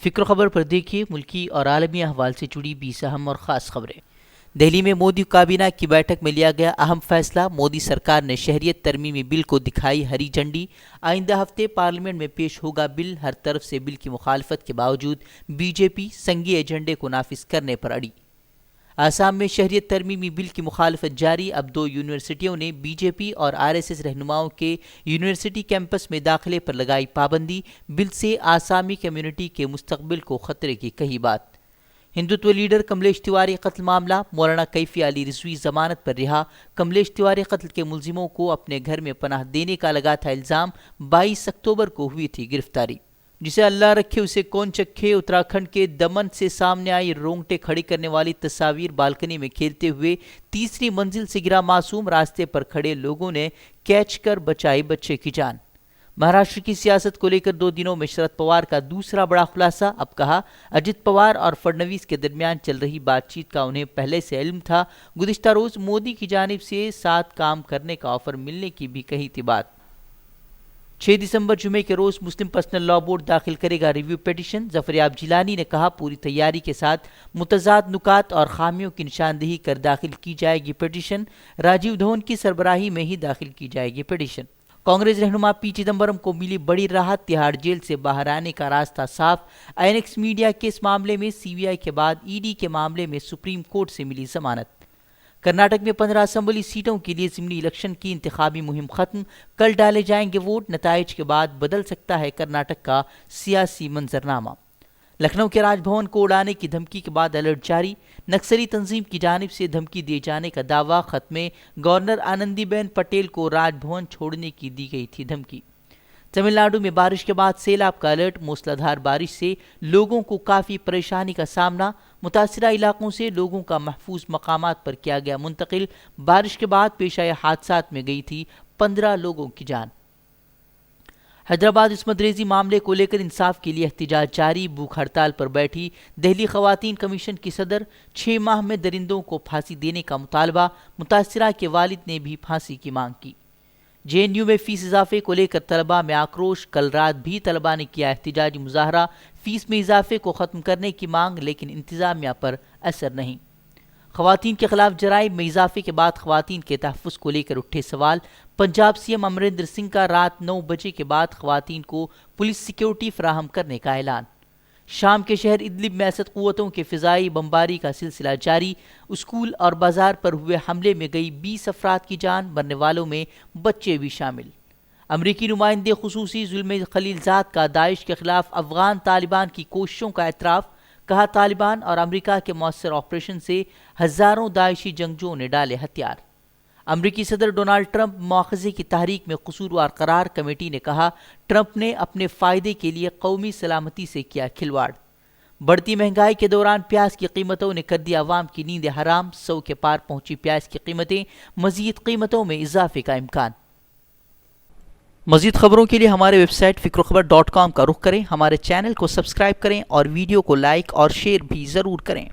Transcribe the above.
فکر خبر پر دیکھیے ملکی اور عالمی احوال سے جڑی 20 اہم اور خاص خبریں۔ دہلی میں مودی کابینہ کی بیٹھک میں لیا گیا اہم فیصلہ، مودی سرکار نے شہریت ترمیمی بل کو دکھائی ہری جھنڈی۔ آئندہ ہفتے پارلیمنٹ میں پیش ہوگا بل، ہر طرف سے بل کی مخالفت کے باوجود بی جے پی سنگی ایجنڈے کو نافذ کرنے پر اڑی۔ آسام میں شہریت ترمیمی بل کی مخالفت جاری، اب 2 یونیورسٹیوں نے بی جے پی اور آر ایس ایس رہنماؤں کے یونیورسٹی کیمپس میں داخلے پر لگائی پابندی، بل سے آسامی کمیونٹی کے مستقبل کو خطرے کی کہی بات۔ ہندوتو لیڈر کملیش تیواری قتل معاملہ، مولانا کیفی علی رضوی ضمانت پر رہا۔ کملیش تیواری قتل کے ملزموں کو اپنے گھر میں پناہ دینے کا لگا تھا الزام، 22 اکتوبر کو ہوئی تھی گرفتاری۔ جسے اللہ رکھے اسے کون چکھے، اتراکھنڈ کے دمن سے سامنے آئی رونگٹے کھڑی کرنے والی تصاویر، بالکنی میں کھیلتے ہوئے تیسری منزل سے گرا معصوم، راستے پر کھڑے لوگوں نے کیچ کر بچائی بچے کی جان۔ مہاراشٹر کی سیاست کو لے کر 2 دنوں میں شرد پوار کا دوسرا بڑا خلاصہ، اب کہا اجت پوار اور فڈنویس کے درمیان چل رہی بات چیت کا انہیں پہلے سے علم تھا، گزشتہ روز مودی کی جانب سے ساتھ کام کرنے کا آفر ملنے کی بھی کہی تھی بات۔ 6 دسمبر جمعے کے روز مسلم پرسنل لا بورڈ داخل کرے گا ریویو پیٹیشن، ظفریاب جیلانی نے کہا پوری تیاری کے ساتھ متضاد نکات اور خامیوں کی نشاندہی کر داخل کی جائے گی پیٹیشن، راجیو دھون کی سربراہی میں ہی داخل کی جائے گی پیٹیشن۔ کانگریس رہنما پی چدمبرم کو ملی بڑی راحت، تہاڑ جیل سے باہر آنے کا راستہ صاف۔ آئی این ایکس میڈیا کیس معاملے میں سی بی آئی کے بعد ای ڈی کے معاملے میں سپریم کورٹ سے ملی ضمانت۔ کرناٹک میں 15 اسمبلی سیٹوں کے لیے ضمنی الیکشن کی انتخابی مہم ختم، کل ڈالے جائیں گے ووٹ، نتائج کے بعد بدل سکتا ہے کرناٹک کا سیاسی منظرنامہ۔ لکھنؤ کے راج بھون کو اڑانے کی دھمکی کے بعد الرٹ جاری، نکسلی تنظیم کی جانب سے دھمکی دیے جانے کا دعویٰ، خط میں گورنر آنندی بین پٹیل کو راج بھون چھوڑنے کی دی گئی تھی دھمکی۔ تمل ناڈو میں بارش کے بعد سیلاب کا الرٹ، موسلادھار بارش سے لوگوں کو کافی پریشانی کا سامنا، متاثرہ علاقوں سے لوگوں کا محفوظ مقامات پر کیا گیا منتقل، بارش کے بعد پیش آئے حادثات میں گئی تھی 15 لوگوں کی جان۔ حیدرآباد عصمت ریزی معاملے کو لے کر انصاف کے لیے احتجاج جاری، بھوک ہڑتال پر بیٹھی دہلی خواتین کمیشن کی صدر، 6 ماہ میں درندوں کو پھانسی دینے کا مطالبہ، متاثرہ کے والد نے بھی پھانسی کی مانگ کی۔ جے این یو میں فیس اضافے کو لے کر طلباء میں آکروش، کل رات بھی طلباء نے کیا احتجاجی مظاہرہ، فیس میں اضافے کو ختم کرنے کی مانگ، لیکن انتظامیہ پر اثر نہیں۔ خواتین کے خلاف جرائم میں اضافے کے بعد خواتین کے تحفظ کو لے کر اٹھے سوال، پنجاب سی ایم امریندر سنگھ کا رات 9 بجے کے بعد خواتین کو پولیس سیکیورٹی فراہم کرنے کا اعلان۔ شام کے شہر ادلب میں اسد قوتوں کے فضائی بمباری کا سلسلہ جاری، اسکول اور بازار پر ہوئے حملے میں گئی 20 افراد کی جان، مرنے والوں میں بچے بھی شامل۔ امریکی نمائندے خصوصی ظلم خلیل زاد کا داعش کے خلاف افغان طالبان کی کوششوں کا اعتراف، کہا طالبان اور امریکہ کے مؤثر آپریشن سے ہزاروں داعشی جنگجوؤں نے ڈالے ہتھیار۔ امریکی صدر ڈونالڈ ٹرمپ مواخذے کی تحریک میں قصوروار قرار، کمیٹی نے کہا ٹرمپ نے اپنے فائدے کے لیے قومی سلامتی سے کیا کھلواڑ۔ بڑھتی مہنگائی کے دوران پیاز کی قیمتوں نے کر دی عوام کی نیند حرام، 100 کے پار پہنچی پیاز کی قیمتیں، مزید قیمتوں میں اضافے کا امکان۔ مزید خبروں کے لیے ہمارے ویب سائٹ فکرخبر.com کا رخ کریں، ہمارے چینل کو سبسکرائب کریں اور ویڈیو کو لائک اور شیئر بھی ضرور کریں۔